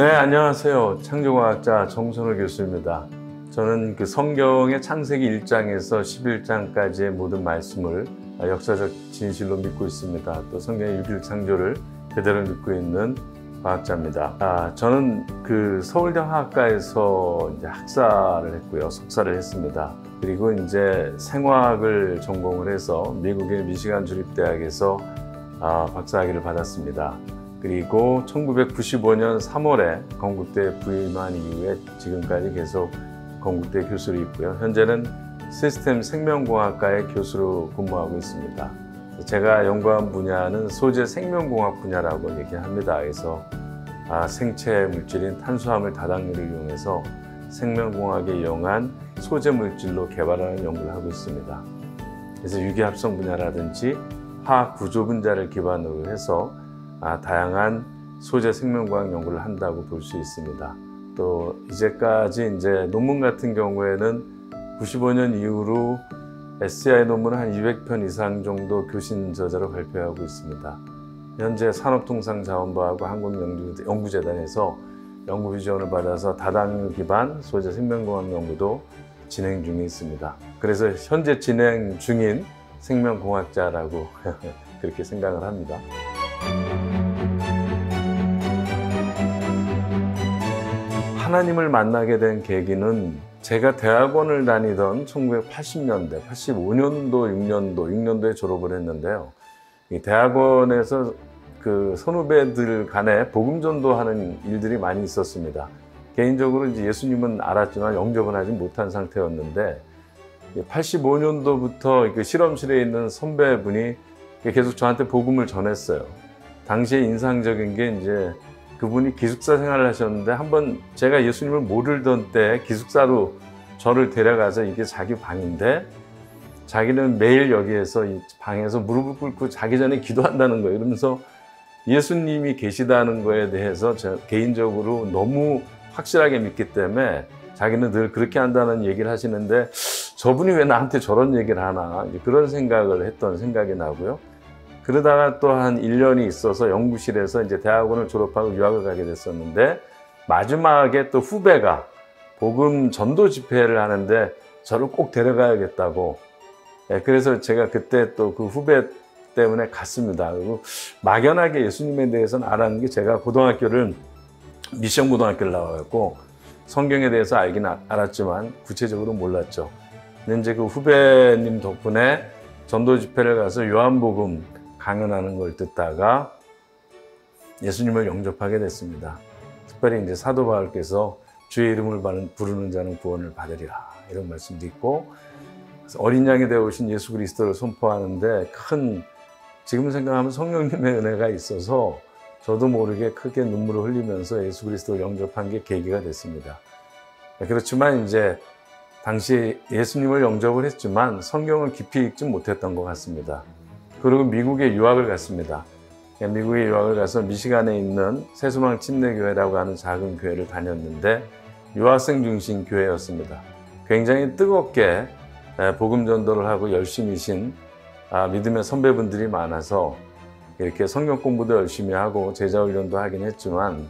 네, 안녕하세요. 창조과학자 정선호 교수입니다. 저는 그 성경의 창세기 1장에서 11장까지의 모든 말씀을 역사적 진실로 믿고 있습니다. 또 성경의 6일 창조를 그대로 믿고 있는 과학자입니다. 저는 그 서울대 화학과에서 이제 학사를 했고요. 석사를 했습니다. 그리고 이제 생화학을 전공을 해서 미국의 미시간 주립대학에서 박사학위를 받았습니다. 그리고 1995년 3월에 건국대에 부임한 이후에 지금까지 계속 건국대 교수로 있고요. 현재는 시스템 생명공학과의 교수로 근무하고 있습니다. 제가 연구한 분야는 소재 생명공학 분야라고 얘기합니다. 그래서 생체 물질인 탄수화물 다당류를 이용해서 생명공학에 이용한 소재 물질로 개발하는 연구를 하고 있습니다. 그래서 유기합성 분야라든지 화학 구조 분자를 기반으로 해서 다양한 소재 생명공학 연구를 한다고 볼 수 있습니다. 또 이제까지 이제 논문 같은 경우에는 95년 이후로 SCI 논문을 한 200편 이상 정도 교신 저자로 발표하고 있습니다. 현재 산업통상자원부하고 한국연구재단에서 연구비 지원을 받아서 다당류 기반 소재 생명공학 연구도 진행 중에 있습니다. 그래서 현재 진행 중인 생명공학자라고 그렇게 생각을 합니다. 하나님을 만나게 된 계기는 제가 대학원을 다니던 1980년대, 85년도, 6년도에 졸업을 했는데요. 이 대학원에서 그 선후배들 간에 복음 전도하는 일들이 많이 있었습니다. 개인적으로 이제 예수님은 알았지만 영접은 하지 못한 상태였는데 85년도부터 그 실험실에 있는 선배분이 계속 저한테 복음을 전했어요. 당시에 인상적인 게 이제 그분이 기숙사 생활을 하셨는데 한번 제가 예수님을 모르던 때 기숙사로 저를 데려가서 이게 자기 방인데 자기는 매일 여기에서 이 방에서 무릎을 꿇고 자기 전에 기도한다는 거예요. 이러면서 예수님이 계시다는 거에 대해서 저 개인적으로 너무 확실하게 믿기 때문에 자기는 늘 그렇게 한다는 얘기를 하시는데 저분이 왜 나한테 저런 얘기를 하나 그런 생각을 했던 생각이 나고요. 그러다가 또 한 1년이 있어서 연구실에서 이제 대학원을 졸업하고 유학을 가게 됐었는데 마지막에 또 후배가 복음 전도 집회를 하는데 저를 꼭 데려가야겠다고 그래서 제가 그때 또 그 후배 때문에 갔습니다. 그리고 막연하게 예수님에 대해서는 알았는 게 제가 고등학교를 미션 고등학교를 나와갖고 성경에 대해서 알긴 알았지만 구체적으로 몰랐죠. 근데 이제 그 후배님 덕분에 전도 집회를 가서 요한복음 강연하는 걸 듣다가 예수님을 영접하게 됐습니다. 특별히 이제 사도 바울께서 주의 이름을 부르는 자는 구원을 받으리라 이런 말씀도 있고 어린 양이 되어 오신 예수 그리스도를 선포하는데 큰 지금 생각하면 성령님의 은혜가 있어서 저도 모르게 크게 눈물을 흘리면서 예수 그리스도를 영접한 게 계기가 됐습니다. 그렇지만 이제 당시 예수님을 영접을 했지만 성경을 깊이 읽지 못했던 것 같습니다. 그리고 미국에 유학을 갔습니다. 미국에 유학을 가서 미시간에 있는 새소망 침례교회라고 하는 작은 교회를 다녔는데 유학생 중심 교회였습니다. 굉장히 뜨겁게 복음 전도를 하고 열심히신 믿음의 선배분들이 많아서 이렇게 성경 공부도 열심히 하고 제자 훈련도 하긴 했지만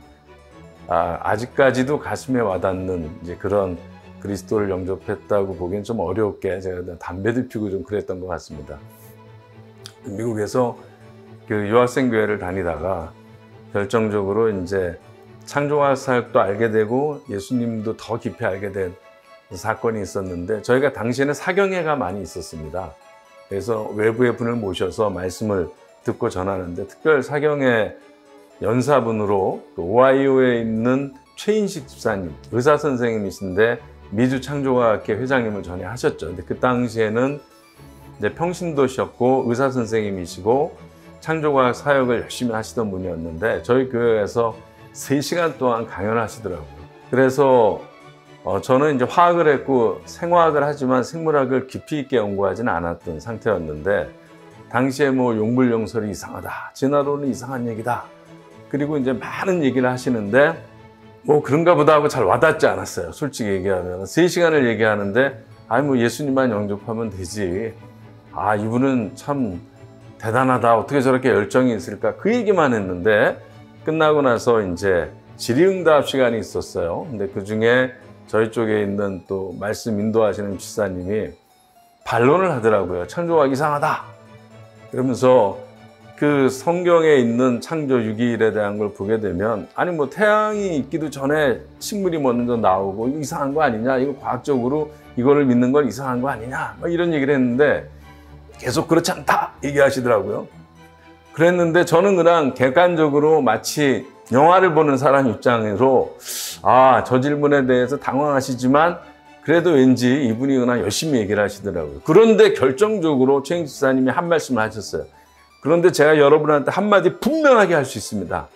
아직까지도 가슴에 와닿는 이제 그런 그리스도를 영접했다고 보기엔 좀 어렵게 제가 담배도 피우고 좀 그랬던 것 같습니다. 미국에서 그 유학생 교회를 다니다가 결정적으로 이제 창조과학 사역도 알게 되고 예수님도 더 깊이 알게 된 사건이 있었는데 저희가 당시에는 사경회가 많이 있었습니다. 그래서 외부의 분을 모셔서 말씀을 듣고 전하는데 특별 사경회 연사분으로 그 오하이오에 있는 최인식 집사님 의사 선생님이신데 미주 창조과학회 회장님을 전에 하셨죠. 근데 그 당시에는 이제 평신도셨고 의사 선생님이시고 창조과학 사역을 열심히 하시던 분이었는데 저희 교회에서 3시간 동안 강연을 하시더라고요. 그래서 저는 이제 화학을 했고 생화학을 하지만 생물학을 깊이 있게 연구하지는 않았던 상태였는데 당시에 뭐 용불용설이 이상하다, 진화론은 이상한 얘기다. 그리고 이제 많은 얘기를 하시는데 뭐 그런가 보다 하고 잘 와닿지 않았어요. 솔직히 얘기하면 3시간을 얘기하는데 아니 뭐 예수님만 영접하면 되지. 이분은 참 대단하다. 어떻게 저렇게 열정이 있을까? 그 얘기만 했는데 끝나고 나서 이제 질의응답 시간이 있었어요. 근데 그 중에 저희 쪽에 있는 또 말씀 인도하시는 집사님이 반론을 하더라고요. 창조가 이상하다. 그러면서 그 성경에 있는 창조 6일에 대한 걸 보게 되면 아니 뭐 태양이 있기도 전에 식물이 먼저 나오고 이거 이상한 거 아니냐, 이거 과학적으로 이거를 믿는 건 이상한 거 아니냐, 뭐 이런 얘기를 했는데 계속 그렇지 않다 얘기하시더라고요. 그랬는데 저는 그냥 객관적으로 마치 영화를 보는 사람 입장으로 저 질문에 대해서 당황하시지만 그래도 왠지 이분이 그냥 열심히 얘기를 하시더라고요. 그런데 결정적으로 최영식 집사님이 한 말씀을 하셨어요. 그런데 제가 여러분한테 한마디 분명하게 할 수 있습니다.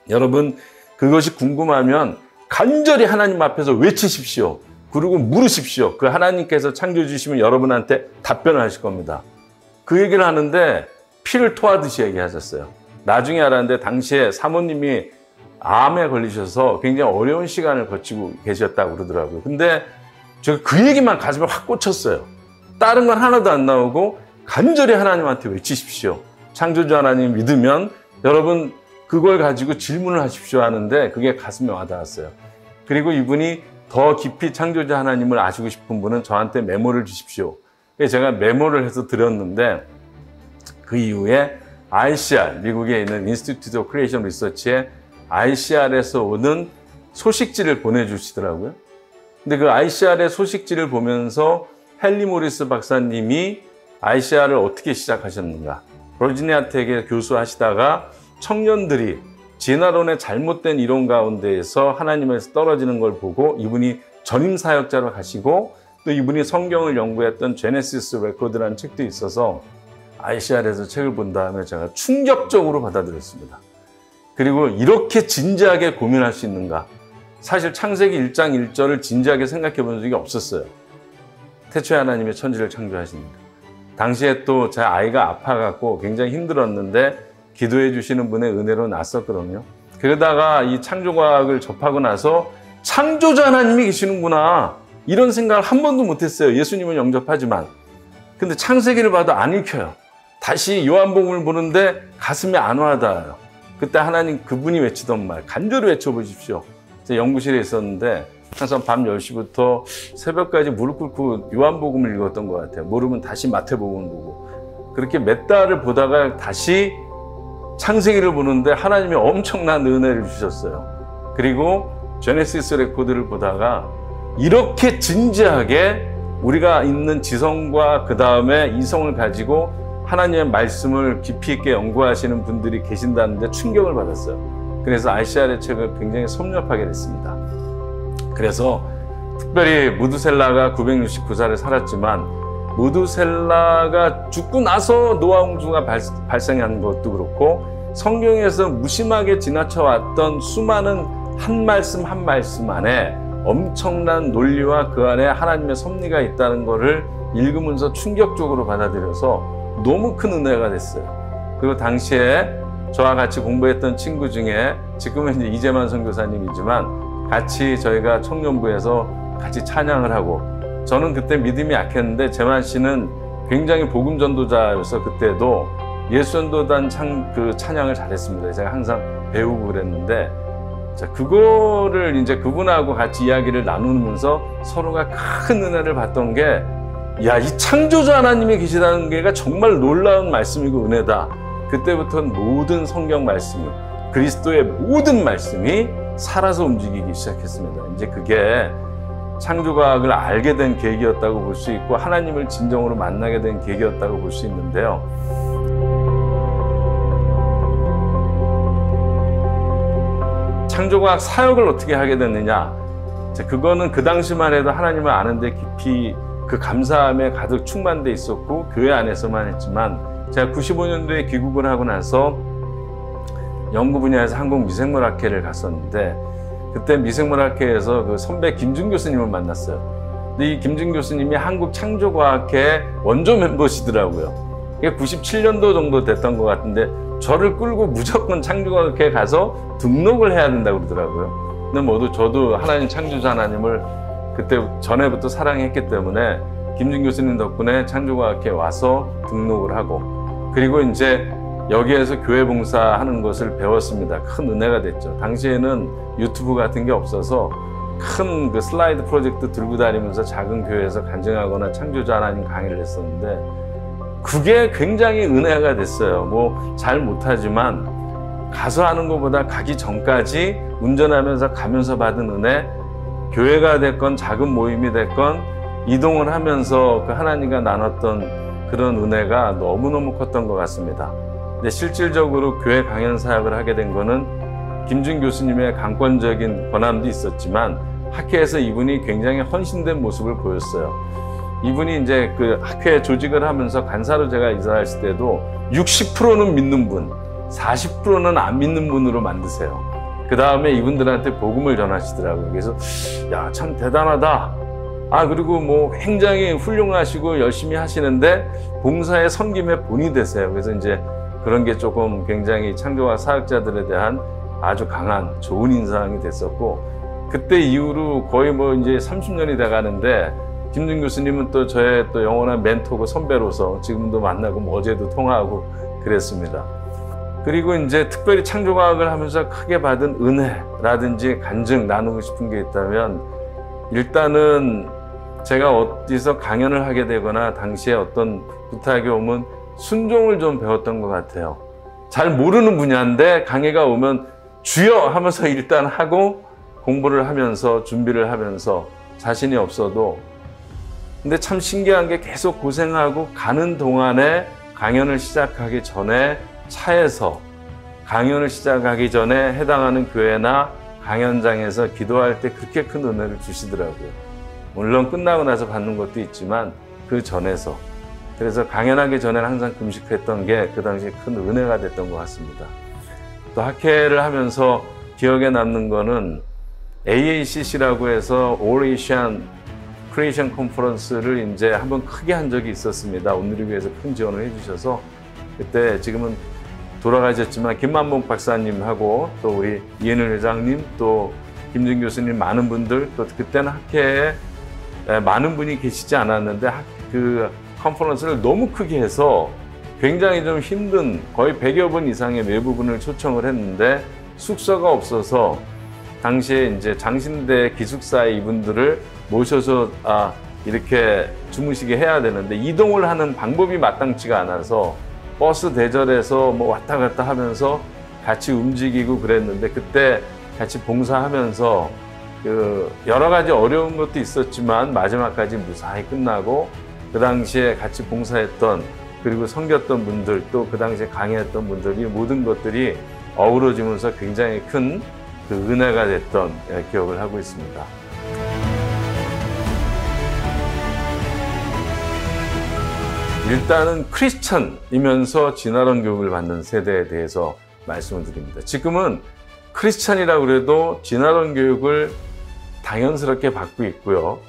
여러분, 그것이 궁금하면 간절히 하나님 앞에서 외치십시오. 그리고 물으십시오. 그 하나님께서 창조해 주시면 여러분한테 답변을 하실 겁니다. 그 얘기를 하는데 피를 토하듯이 얘기하셨어요. 나중에 알았는데 당시에 사모님이 암에 걸리셔서 굉장히 어려운 시간을 거치고 계셨다고 그러더라고요. 근데 제가 그 얘기만 가슴에 확 꽂혔어요. 다른 건 하나도 안 나오고 간절히 하나님한테 외치십시오. 창조주 하나님 믿으면 여러분 그걸 가지고 질문을 하십시오 하는데 그게 가슴에 와닿았어요. 그리고 이분이 더 깊이 창조주 하나님을 아시고 싶은 분은 저한테 메모를 주십시오. 제가 메모를 해서 드렸는데 그 이후에 ICR, 미국에 있는 Institute of Creation Research의 ICR에서 오는 소식지를 보내주시더라고요. 근데 그 ICR의 소식지를 보면서 헨리 모리스 박사님이 ICR을 어떻게 시작하셨는가. 버지니아 텍에 교수하시다가 청년들이 진화론의 잘못된 이론 가운데에서 하나님에서 떨어지는 걸 보고 이분이 전임 사역자로 가시고 또 이분이 성경을 연구했던 제네시스 레코드라는 책도 있어서 ICR에서 책을 본 다음에 제가 충격적으로 받아들였습니다. 그리고 이렇게 진지하게 고민할 수 있는가. 사실 창세기 1장 1절을 진지하게 생각해 본 적이 없었어요. 태초에 하나님의 천지를 창조하십니다. 당시에 또 제 아이가 아파갖고 굉장히 힘들었는데 기도해 주시는 분의 은혜로 났었거든요. 그러다가 이 창조과학을 접하고 나서 창조자 하나님이 계시는구나 이런 생각을 한 번도 못했어요. 예수님은 영접하지만. 근데 창세기를 봐도 안 읽혀요. 다시 요한복음을 보는데 가슴이 안 와닿아요. 그때 하나님 그분이 외치던 말 간절히 외쳐보십시오. 제가 연구실에 있었는데 항상 밤 10시부터 새벽까지 무릎 꿇고 요한복음을 읽었던 것 같아요. 모르면 다시 마태복음을 보고. 그렇게 몇 달을 보다가 다시 창세기를 보는데 하나님이 엄청난 은혜를 주셨어요. 그리고 제네시스 레코드를 보다가 이렇게 진지하게 우리가 있는 지성과 그 다음에 이성을 가지고 하나님의 말씀을 깊이 있게 연구하시는 분들이 계신다는데 충격을 받았어요. 그래서 ICR의 책을 굉장히 섭렵하게 됐습니다. 그래서 특별히 무두셀라가 969살을 살았지만 무두셀라가 죽고 나서 노아 홍수가 발생한 것도 그렇고 성경에서 무심하게 지나쳐왔던 수많은 한 말씀 한 말씀 안에 엄청난 논리와 그 안에 하나님의 섭리가 있다는 것을 읽으면서 충격적으로 받아들여서 너무 큰 은혜가 됐어요. 그리고 당시에 저와 같이 공부했던 친구 중에 지금은 이제 이재만 선교사님이지만 같이 저희가 청년부에서 같이 찬양을 하고 저는 그때 믿음이 약했는데 재만 씨는 굉장히 복음 전도자여서 그때도 예수 전도단 찬양을 잘했습니다. 제가 항상 배우고 그랬는데 자, 그거를 이제 그분하고 같이 이야기를 나누면서 서로가 큰 은혜를 받던 게 야, 이 창조자 하나님이 계시다는 게가 정말 놀라운 말씀이고 은혜다. 그때부터는 모든 성경 말씀이 그리스도의 모든 말씀이 살아서 움직이기 시작했습니다. 이제 그게 창조과학을 알게 된 계기였다고 볼 수 있고 하나님을 진정으로 만나게 된 계기였다고 볼 수 있는데요. 창조과학 사역을 어떻게 하게 됐느냐? 그거는 그 당시만 해도 하나님을 아는데 깊이 그 감사함에 가득 충만돼 있었고 교회 안에서만 했지만 제가 95년도에 귀국을 하고 나서 연구 분야에서 한국미생물학회를 갔었는데 그때 미생물학회에서 그 선배 김준 교수님을 만났어요. 근데 이 김준 교수님이 한국창조과학회 원조 멤버시더라고요. 이게 97년도 정도 됐던 것 같은데 저를 끌고 무조건 창조과학회에 가서 등록을 해야 된다고 그러더라고요. 근데 모두 저도 하나님 창조자 하나님을 그때 전에부터 사랑했기 때문에 김준 교수님 덕분에 창조과학회에 와서 등록을 하고 그리고 이제 여기에서 교회 봉사하는 것을 배웠습니다. 큰 은혜가 됐죠. 당시에는 유튜브 같은 게 없어서 큰 그 슬라이드 프로젝트 들고 다니면서 작은 교회에서 간증하거나 창조자 하나님 강의를 했었는데 그게 굉장히 은혜가 됐어요. 뭐 잘 못하지만 가서 하는 것보다 가기 전까지 운전하면서 가면서 받은 은혜, 교회가 됐건 작은 모임이 됐건 이동을 하면서 그 하나님과 나눴던 그런 은혜가 너무너무 컸던 것 같습니다. 근데 실질적으로 교회 강연 사역을 하게 된 거는 김준 교수님의 강권적인 권함도 있었지만 학회에서 이분이 굉장히 헌신된 모습을 보였어요. 이분이 이제 그 학회 조직을 하면서 간사로 제가 이사했을 때도 60%는 믿는 분, 40%는 안 믿는 분으로 만드세요. 그 다음에 이분들한테 복음을 전하시더라고요. 그래서 야, 참 대단하다. 그리고 뭐 굉장히 훌륭하시고 열심히 하시는데 봉사의 섬김의 본이 되세요. 그래서 이제 그런 게 조금 굉장히 창조와 사역자들에 대한 아주 강한 좋은 인상이 됐었고, 그때 이후로 거의 뭐 이제 30년이 돼 가는데 김준 교수님은 또 저의 또 영원한 멘토고 선배로서 지금도 만나고 뭐 어제도 통화하고 그랬습니다. 그리고 이제 특별히 창조과학을 하면서 크게 받은 은혜라든지 간증 나누고 싶은 게 있다면, 일단은 제가 어디서 강연을 하게 되거나 당시에 어떤 부탁이 오면 순종을 좀 배웠던 것 같아요. 잘 모르는 분야인데 강의가 오면 주여 하면서 일단 하고 공부를 하면서 준비를 하면서 자신이 없어도, 근데 참 신기한 게 계속 고생하고 가는 동안에 강연을 시작하기 전에 차에서 강연을 시작하기 전에 해당하는 교회나 강연장에서 기도할 때 그렇게 큰 은혜를 주시더라고요. 물론 끝나고 나서 받는 것도 있지만 그 전에서. 그래서 강연하기 전에는 항상 금식했던 게 그 당시에 큰 은혜가 됐던 것 같습니다. 또 학회를 하면서 기억에 남는 거는 AACC라고 해서 All Asian Creation Conference를 이제 한번 크게 한 적이 있었습니다. 오늘을 위해서 큰 지원을 해주셔서, 그때 지금은 돌아가셨지만 김만복 박사님하고 또 우리 이현일 회장님, 또 김준 교수님, 많은 분들, 또 그때는 학회에 많은 분이 계시지 않았는데 그 컨퍼런스를 너무 크게 해서 굉장히 좀 힘든, 거의 100여 분 이상의 외부분을 초청을 했는데 숙소가 없어서 당시에 이제 장신대 기숙사에 이분들을 모셔서 이렇게 주무시게 해야 되는데 이동을 하는 방법이 마땅치가 않아서 버스 대절해서 뭐 왔다 갔다 하면서 같이 움직이고 그랬는데, 그때 같이 봉사하면서 그 여러 가지 어려운 것도 있었지만 마지막까지 무사히 끝나고, 그 당시에 같이 봉사했던 그리고 섬겼던 분들, 또 그 당시에 강의했던 분들이 모든 것들이 어우러지면서 굉장히 큰 그 은혜가 됐던 기억을 하고 있습니다. 일단은 크리스천이면서 진화론 교육을 받는 세대에 대해서 말씀을 드립니다. 지금은 크리스천이라고 그래도 진화론 교육을 당연스럽게 받고 있고요.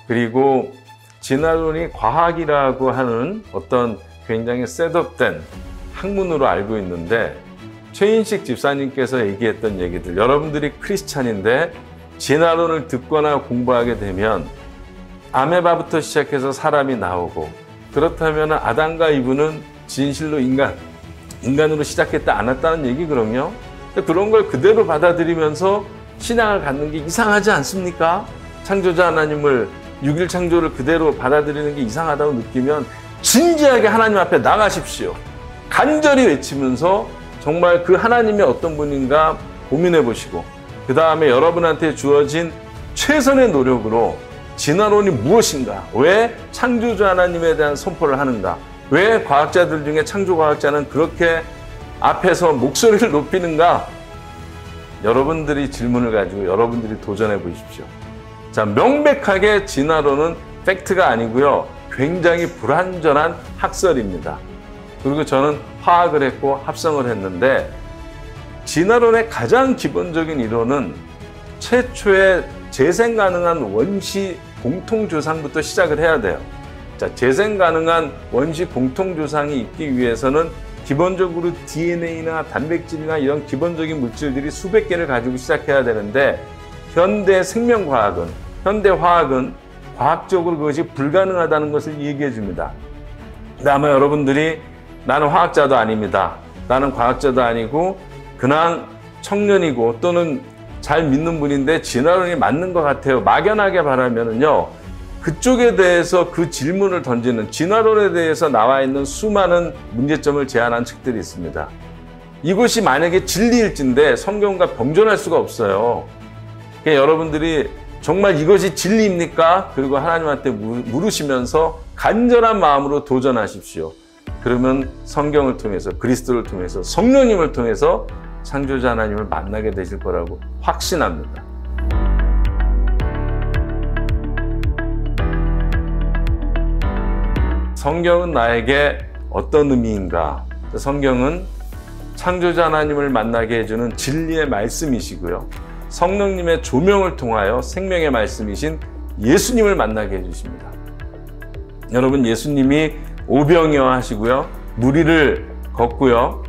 그리고 진화론이 과학이라고 하는 어떤 굉장히 셋업된 학문으로 알고 있는데, 최인식 집사님께서 얘기했던 얘기들, 여러분들이 크리스찬인데 진화론을 듣거나 공부하게 되면 아메바부터 시작해서 사람이 나오고, 그렇다면 아담과 이브는 진실로 인간으로 시작했다 안 했다는 얘기거든요. 그런 걸 그대로 받아들이면서 신앙을 갖는 게 이상하지 않습니까? 창조자 하나님을, 6일 창조를 그대로 받아들이는 게 이상하다고 느끼면 진지하게 하나님 앞에 나가십시오. 간절히 외치면서 정말 그 하나님이 어떤 분인가 고민해 보시고, 그 다음에 여러분한테 주어진 최선의 노력으로 진화론이 무엇인가, 왜 창조자 하나님에 대한 선포를 하는가, 왜 과학자들 중에 창조과학자는 그렇게 앞에서 목소리를 높이는가, 여러분들이 질문을 가지고 여러분들이 도전해 보십시오. 자, 명백하게 진화론은 팩트가 아니고요, 굉장히 불완전한 학설입니다. 그리고 저는 화학을 했고 합성을 했는데, 진화론의 가장 기본적인 이론은 최초의 재생 가능한 원시 공통조상부터 시작을 해야 돼요. 자, 재생 가능한 원시 공통조상이 있기 위해서는 기본적으로 DNA나 단백질이나 이런 기본적인 물질들이 수백 개를 가지고 시작해야 되는데, 현대 생명과학은, 현대 화학은 과학적으로 그것이 불가능하다는 것을 얘기해 줍니다. 근데 아마 여러분들이 나는 화학자도 아닙니다, 나는 과학자도 아니고 그냥 청년이고 또는 잘 믿는 분인데 진화론이 맞는 것 같아요. 막연하게 바라면은요, 그쪽에 대해서 그 질문을 던지는 진화론에 대해서 나와 있는 수많은 문제점을 제안한 책들이 있습니다. 이것이 만약에 진리일진데 성경과 병존할 수가 없어요. 그러니까 여러분들이 정말 이것이 진리입니까? 그리고 하나님한테 물으시면서 간절한 마음으로 도전하십시오. 그러면 성경을 통해서, 그리스도를 통해서, 성령님을 통해서 창조자 하나님을 만나게 되실 거라고 확신합니다. 성경은 나에게 어떤 의미인가? 성경은 창조자 하나님을 만나게 해주는 진리의 말씀이시고요. 성령님의 조명을 통하여 생명의 말씀이신 예수님을 만나게 해주십니다. 여러분, 예수님이 오병이어 하시고요. 무리를 걷고요.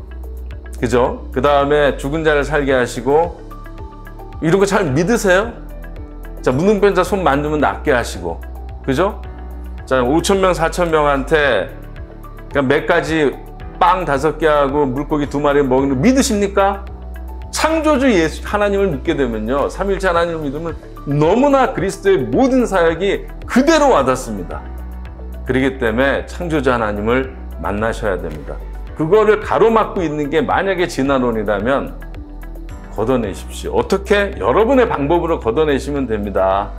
그죠? 그 다음에 죽은 자를 살게 하시고, 이런 거 잘 믿으세요? 자, 무능병자 손 만지면 낫게 하시고, 그죠? 자, 5,000명, 4,000명한테 몇 가지 빵 5개 하고 물고기 2마리 먹이는 거 믿으십니까? 창조주 예수 하나님을 믿게 되면요, 삼위일체 하나님을 믿으면 너무나 그리스도의 모든 사역이 그대로 와닿습니다. 그렇기 때문에 창조자 하나님을 만나셔야 됩니다. 그거를 가로막고 있는 게 만약에 진화론이라면 걷어내십시오. 어떻게? 여러분의 방법으로 걷어내시면 됩니다.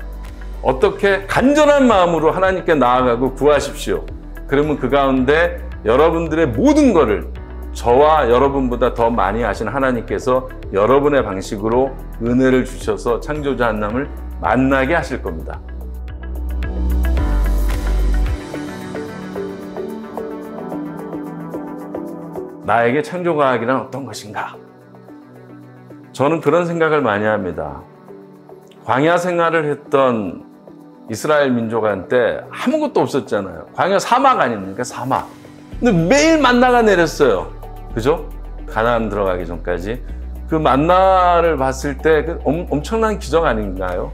어떻게? 간절한 마음으로 하나님께 나아가고 구하십시오. 그러면 그 가운데 여러분들의 모든 것을 저와 여러분보다 더 많이 아신 하나님께서 여러분의 방식으로 은혜를 주셔서 창조자 하나님을 만나게 하실 겁니다. 나에게 창조과학이란 어떤 것인가? 저는 그런 생각을 많이 합니다. 광야 생활을 했던 이스라엘 민족한테 아무것도 없었잖아요. 광야 사막 아닙니까? 사막. 근데 매일 만나가 내렸어요. 그죠? 가나안 들어가기 전까지. 그 만나를 봤을 때 엄청난 기적 아닌가요?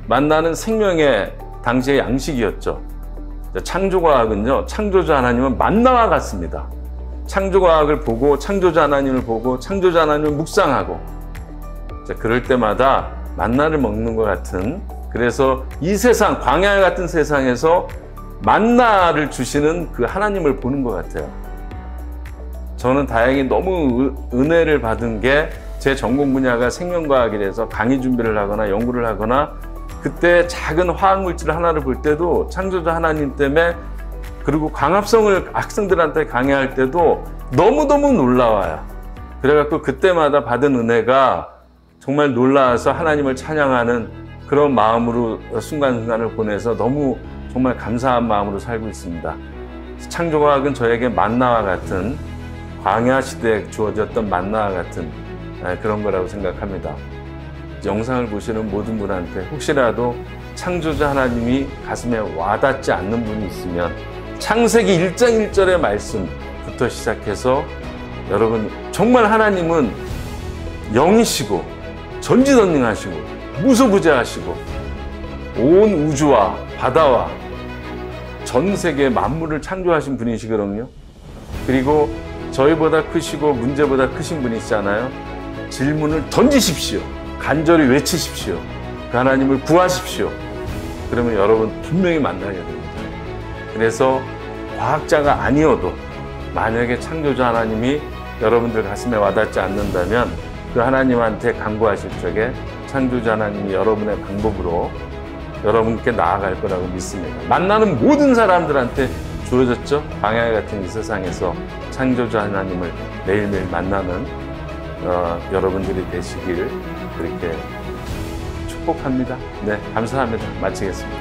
만나는 생명의 당시의 양식이었죠. 창조과학은요, 창조자 하나님은 만나와 같습니다. 창조과학을 보고, 창조자 하나님을 보고, 창조자 하나님을 묵상하고, 그럴 때마다 만나를 먹는 것 같은, 그래서 이 세상, 광야 같은 세상에서 만나를 주시는 그 하나님을 보는 것 같아요. 저는 다행히 너무 은혜를 받은 게 제 전공 분야가 생명과학이라서 강의 준비를 하거나 연구를 하거나 그때 작은 화학물질 하나를 볼 때도 창조자 하나님 때문에, 그리고 광합성을 학생들한테 강의할 때도 너무너무 놀라워요. 그래갖고 그때마다 받은 은혜가 정말 놀라워서 하나님을 찬양하는 그런 마음으로 순간순간을 보내서 너무 정말 감사한 마음으로 살고 있습니다. 창조과학은 저에게 만나와 같은, 광야 시대에 주어졌던 만나와 같은 그런 거라고 생각합니다. 영상을 보시는 모든 분한테 혹시라도 창조자 하나님이 가슴에 와닿지 않는 분이 있으면 창세기 1장 1절의 말씀부터 시작해서, 여러분 정말 하나님은 영이시고 전지전능하시고 무소부재하시고 온 우주와 바다와 전 세계 만물을 창조하신 분이시거든요. 그리고 저희보다 크시고 문제보다 크신 분이시잖아요. 질문을 던지십시오. 간절히 외치십시오. 그 하나님을 구하십시오. 그러면 여러분 분명히 만나게 됩니다. 그래서 과학자가 아니어도 만약에 창조자 하나님이 여러분들 가슴에 와닿지 않는다면 그 하나님한테 간구하실 적에 창조자 하나님이 여러분의 방법으로 여러분께 나아갈 거라고 믿습니다. 만나는 모든 사람들한테 주어졌죠. 광야 같은 이 세상에서 창조자 하나님을 매일매일 만나는 여러분들이 되시길 그렇게 축복합니다. 네, 감사합니다. 마치겠습니다.